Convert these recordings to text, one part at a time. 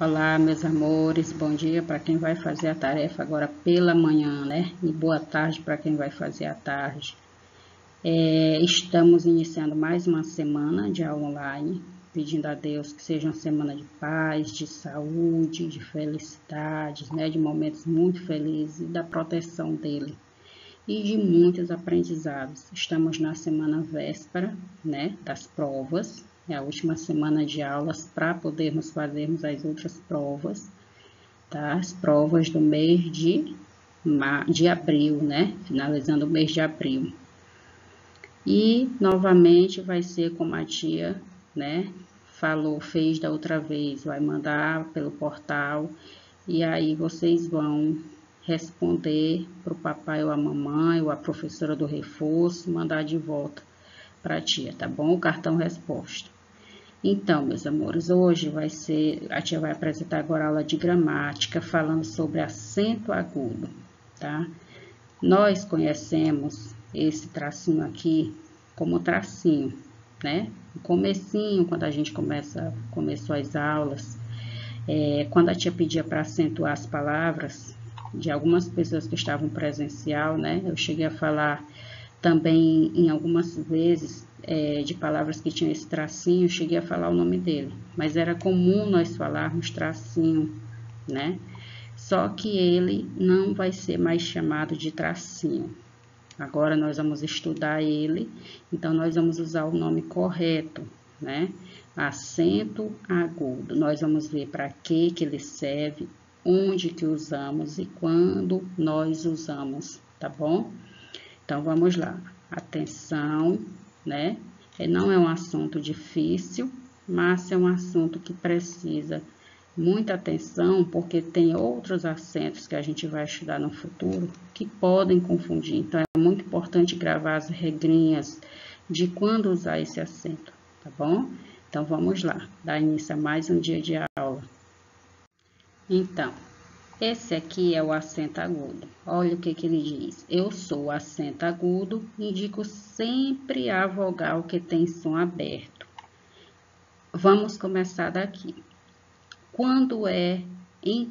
Olá, meus amores, bom dia para quem vai fazer a tarefa agora pela manhã, né? E boa tarde para quem vai fazer à tarde. Estamos iniciando mais uma semana de aula online, pedindo a Deus que seja uma semana de paz, de saúde, de felicidades, né? De momentos muito felizes e da proteção dele e de muitos aprendizados. Estamos na semana véspera, né? Das provas. É a última semana de aulas para podermos fazermos as outras provas, tá? As provas do mês de abril, né? Finalizando o mês de abril. E, novamente, vai ser como a tia, né? Fez da outra vez, vai mandar pelo portal e aí vocês vão responder para o papai ou a mamãe ou a professora do reforço, mandar de volta para a tia, tá bom? O cartão resposta. Então, meus amores, hoje a tia vai apresentar agora a aula de gramática, falando sobre acento agudo, tá? Nós conhecemos esse tracinho aqui como tracinho, né? No comecinho, quando a gente começou as aulas, quando a tia pedia para acentuar as palavras de algumas pessoas que estavam presencial, né? Eu cheguei a falar também em algumas vezes de palavras que tinham esse tracinho, cheguei a falar o nome dele, mas era comum nós falarmos tracinho, né? Só que ele não vai ser mais chamado de tracinho. Agora nós vamos estudar ele, então nós vamos usar o nome correto, né? Acento agudo. Nós vamos ver para que ele serve, onde que usamos e quando nós usamos, tá bom? Então, vamos lá. Atenção, né? Não é um assunto difícil, mas é um assunto que precisa muita atenção, porque tem outros acentos que a gente vai estudar no futuro que podem confundir. Então, é muito importante gravar as regrinhas de quando usar esse acento, tá bom? Então, vamos lá. Dar início a mais um dia de aula. Então, esse aqui é o acento agudo. Olha o que ele diz. Eu sou o acento agudo, indico sempre a vogal que tem som aberto. Vamos começar daqui. Quando em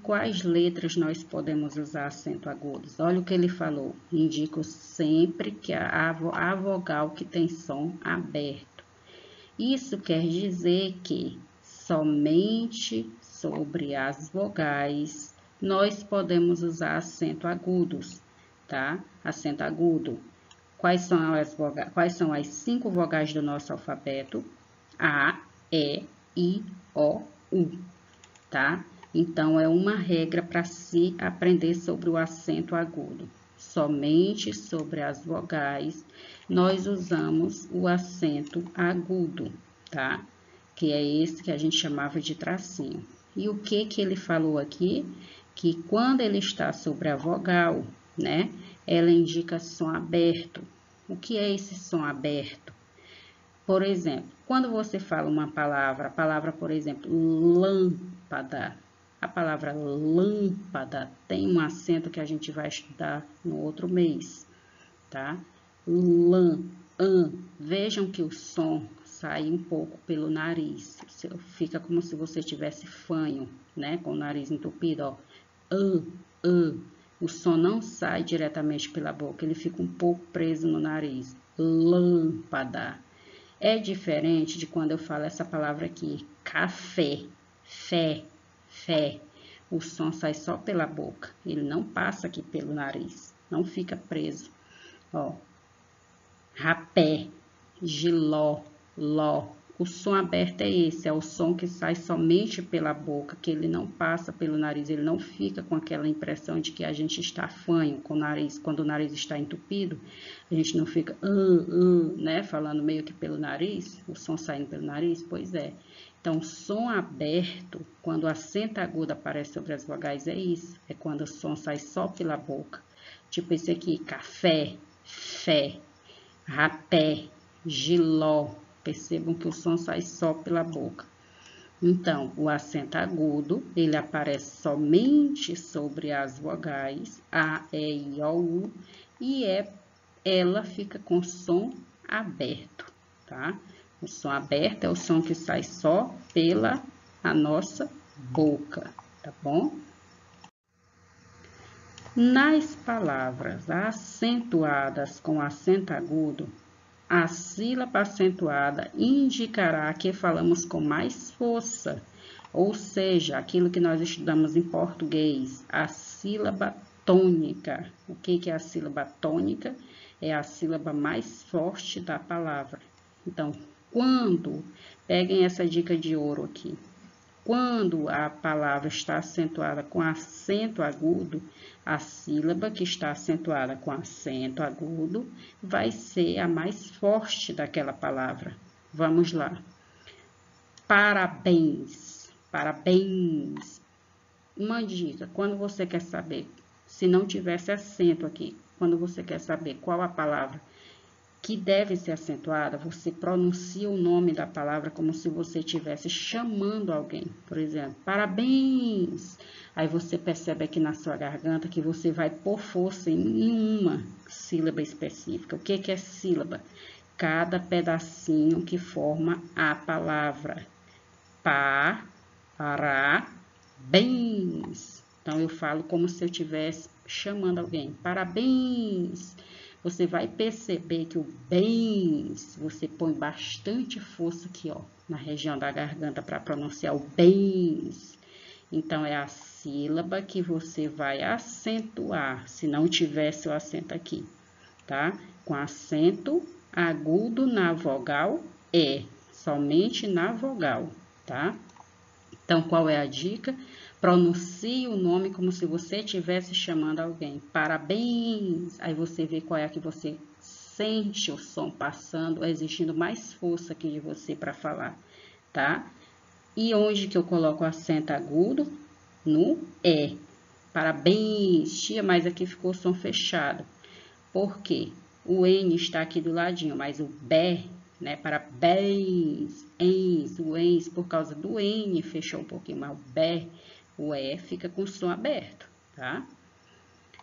quais letras nós podemos usar acento agudos? Olha o que ele falou. Indico sempre que a vogal que tem som aberto. Isso quer dizer que somente sobre as vogais nós podemos usar acento agudos, tá? Acento agudo. Quais são as 5 vogais do nosso alfabeto? A, E, I, O, U, tá? Então, é uma regra para se aprender sobre o acento agudo. Somente sobre as vogais nós usamos o acento agudo, tá? Que é esse que a gente chamava de tracinho. E o que ele falou aqui? Que quando ele está sobre a vogal, né? Ela indica som aberto. O que é esse som aberto? Por exemplo, quando você fala uma palavra, a palavra, por exemplo, lâmpada. A palavra lâmpada tem um acento que a gente vai estudar no outro mês, tá? Vejam que o som sai um pouco pelo nariz. Fica como se você tivesse fanho, né? Com o nariz entupido, ó. O som não sai diretamente pela boca, ele fica um pouco preso no nariz. Lâmpada. É diferente de quando eu falo essa palavra aqui, café, fé. O som sai só pela boca, ele não passa aqui pelo nariz, não fica preso. Ó, rapé, giló, ló. O som aberto é esse, é o som que sai somente pela boca, que ele não passa pelo nariz, ele não fica com aquela impressão de que a gente está fanho com o nariz. Quando o nariz está entupido, a gente não fica, né, falando meio que pelo nariz, o som saindo pelo nariz, pois é. Então, som aberto, quando o acento agudo aparece sobre as vogais, é isso, é quando o som sai só pela boca. Tipo esse aqui, café, fé, rapé, giló. Percebam que o som sai só pela boca. Então, o acento agudo, ele aparece somente sobre as vogais A, E, I, O, U, e ela fica com som aberto, tá? O som aberto é o som que sai só pela a nossa boca, tá bom? Nas palavras acentuadas com acento agudo, a sílaba acentuada indicará que falamos com mais força, ou seja, aquilo que nós estudamos em português, a sílaba tônica. O que é a sílaba tônica? É a sílaba mais forte da palavra. Então, peguem essa dica de ouro aqui, quando a palavra está acentuada com acento agudo, a sílaba que está acentuada com acento agudo vai ser a mais forte daquela palavra. Vamos lá. Parabéns, parabéns. Uma dica, quando você quer saber, se não tivesse acento aqui, quando você quer saber qual a palavra que deve ser acentuada, você pronuncia o nome da palavra como se você estivesse chamando alguém. Por exemplo, parabéns! Aí você percebe aqui na sua garganta que você vai pôr força em uma sílaba específica. O que é sílaba? Cada pedacinho que forma a palavra. Parabéns! Então, eu falo como se eu estivesse chamando alguém. Parabéns! Você vai perceber que o bens, você põe bastante força aqui, ó, na região da garganta para pronunciar o bens. Então, é a sílaba que você vai acentuar, se não tivesse o acento aqui, tá? Com acento agudo na vogal E, somente na vogal, tá? Então, qual é a dica? Pronuncie o nome como se você estivesse chamando alguém. Parabéns! Aí você vê qual é a que você sente o som passando, exigindo mais força aqui de você para falar, tá? E onde que eu coloco o acento agudo? No E. Parabéns, tia, mas aqui ficou o som fechado. Por quê? O N está aqui do ladinho, mas o B, né? Parabéns, ens, o ens, por causa do N, fechou um pouquinho, mas o B, o E fica com o som aberto, tá?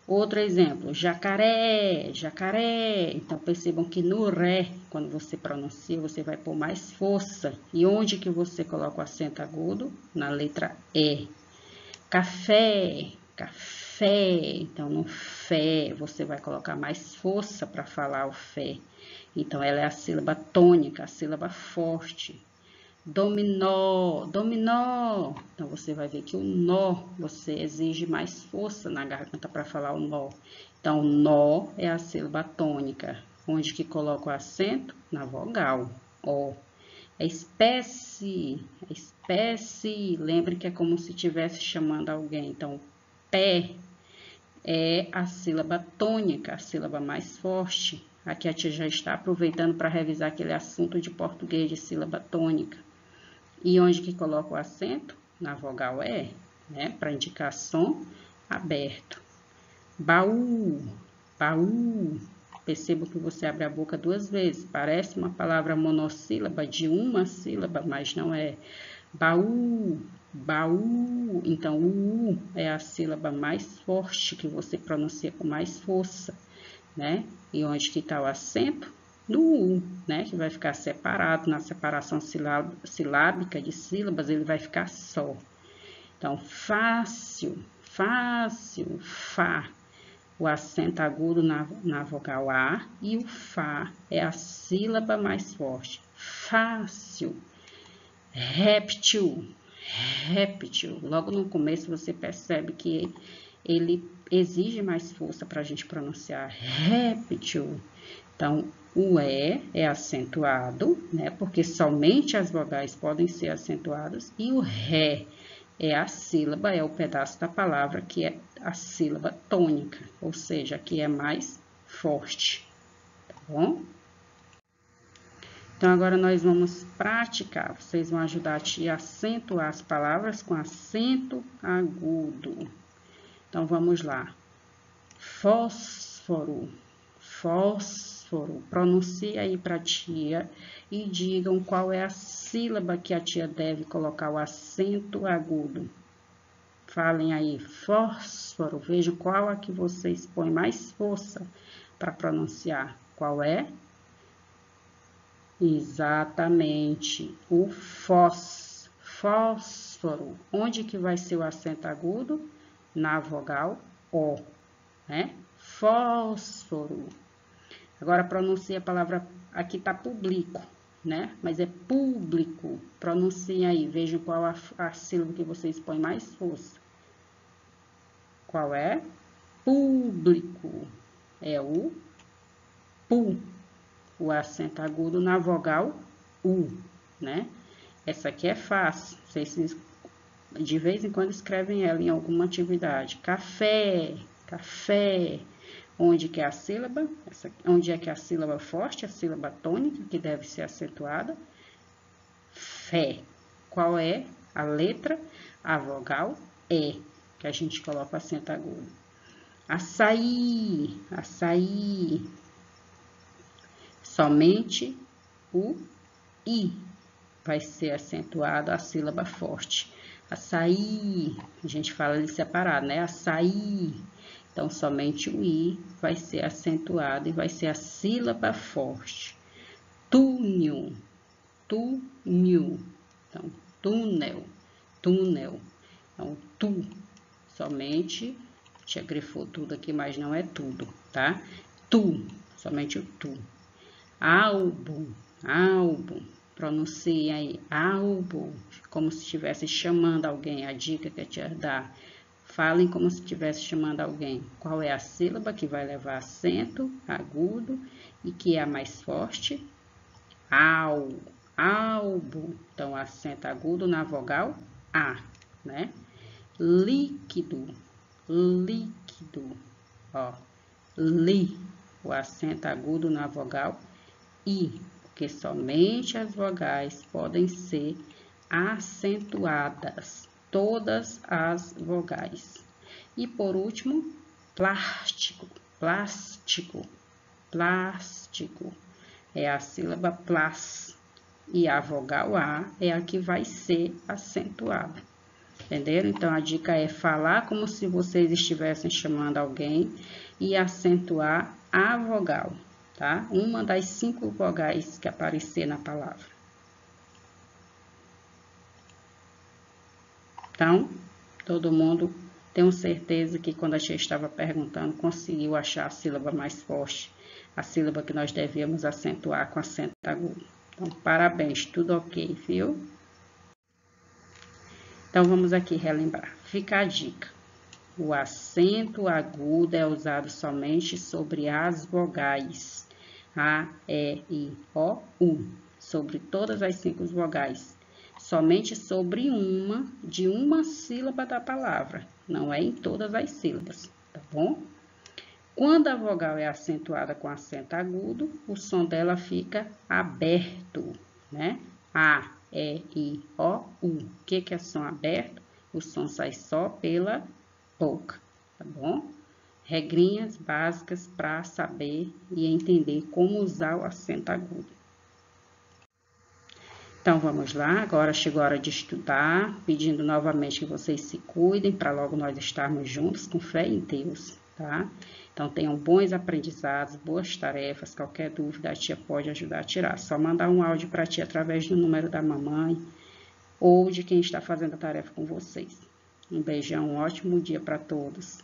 Outro exemplo, jacaré, jacaré. Então, percebam que no Ré, quando você pronuncia, você vai pôr mais força. E onde que você coloca o acento agudo? Na letra E. Café, café. Então, no fé, você vai colocar mais força para falar o fé. Então, ela é a sílaba tônica, a sílaba forte. Dominó, dominó. Então, você vai ver que o nó, você exige mais força na garganta para falar o nó. Então, nó é a sílaba tônica. Onde que coloca o acento? Na vogal, ó. É espécie, é espécie. Lembre que é como se estivesse chamando alguém. Então, pé é a sílaba tônica, a sílaba mais forte. Aqui a tia já está aproveitando para revisar aquele assunto de português de sílaba tônica. E onde que coloca o acento? Na vogal E, né? Para indicar som aberto. Baú, baú. Perceba que você abre a boca duas vezes. Parece uma palavra monossílaba de uma sílaba, mas não é. Baú, baú. Então, o U é a sílaba mais forte que você pronuncia com mais força, né? E onde que está o acento? No U, né? Que vai ficar separado, na separação silábica de sílabas, ele vai ficar só. Então, fácil, fácil, fá. O acento agudo na vogal A e o Fá é a sílaba mais forte. Fácil. Réptil, réptil. Logo no começo você percebe que ele exige mais força para a gente pronunciar. Réptil. Então, o E é acentuado, né? Porque somente as vogais podem ser acentuadas. E o Ré é a sílaba, é o pedaço da palavra que é a sílaba tônica, ou seja, que é mais forte, tá bom? Então, agora nós vamos praticar. Vocês vão ajudar a te acentuar as palavras com acento agudo. Então, vamos lá. Fósforo, fósforo. Pronuncie aí para a tia e digam qual é a sílaba que a tia deve colocar o acento agudo. Falem aí, fósforo. Vejam qual é que vocês põem mais força para pronunciar. Qual é? Exatamente, o fósforo. Onde que vai ser o acento agudo? Na vogal O, né? Fósforo. Agora, pronuncia a palavra, aqui tá público, né? Mas é público. Pronuncia aí, vejam qual a sílaba que vocês põem mais força. Qual é? Público. É o pu. O acento agudo na vogal U, né? Essa aqui é fácil. Vocês de vez em quando escrevem ela em alguma atividade. Café, café. Onde que é a sílaba? Onde é que é a sílaba forte? A sílaba tônica, que deve ser acentuada. Fé. Qual é a letra? A vogal E, que a gente coloca o acento agudo. Açaí, açaí. Somente o I vai ser acentuado a sílaba forte. Açaí, a gente fala ali separado, né? Açaí. Então, somente o I vai ser acentuado e vai ser a sílaba forte. Túnel, túnel. Então, túnel, túnel. Então, tu, somente, a gente grifou tudo aqui, mas não é tudo, tá? Tu, somente o tu. Álbum, álbum. Pronuncie aí, álbum, como se estivesse chamando alguém. A dica que eu te dar. Falem como se estivesse chamando alguém. Qual é a sílaba que vai levar acento agudo e que é a mais forte? Álbum. Então, acento agudo na vogal A, né? Líquido, líquido. Ó, li. O acento agudo na vogal I, porque somente as vogais podem ser acentuadas. Todas as vogais. E por último, plástico, plástico, plástico. É a sílaba plas. E a vogal A é a que vai ser acentuada. Entenderam? Então, a dica é falar como se vocês estivessem chamando alguém e acentuar a vogal, tá? Uma das 5 vogais que aparecer na palavra. Então, todo mundo, tenho certeza que quando a gente estava perguntando, conseguiu achar a sílaba mais forte, a sílaba que nós devíamos acentuar com acento agudo. Então, parabéns, tudo ok, viu? Então, vamos aqui relembrar. Fica a dica. O acento agudo é usado somente sobre as vogais A, E, I, O, U. Sobre todas as 5 vogais. Somente sobre de uma sílaba da palavra, não é em todas as sílabas, tá bom? Quando a vogal é acentuada com acento agudo, o som dela fica aberto, né? A, E, I, O, U. O que é som aberto? O som sai só pela boca, tá bom? Regrinhas básicas para saber e entender como usar o acento agudo. Então, vamos lá, agora chegou a hora de estudar, pedindo novamente que vocês se cuidem, para logo nós estarmos juntos com fé em Deus, tá? Então, tenham bons aprendizados, boas tarefas, qualquer dúvida a tia pode ajudar a tirar. Só mandar um áudio para a tia através do número da mamãe ou de quem está fazendo a tarefa com vocês. Um beijão, um ótimo dia para todos.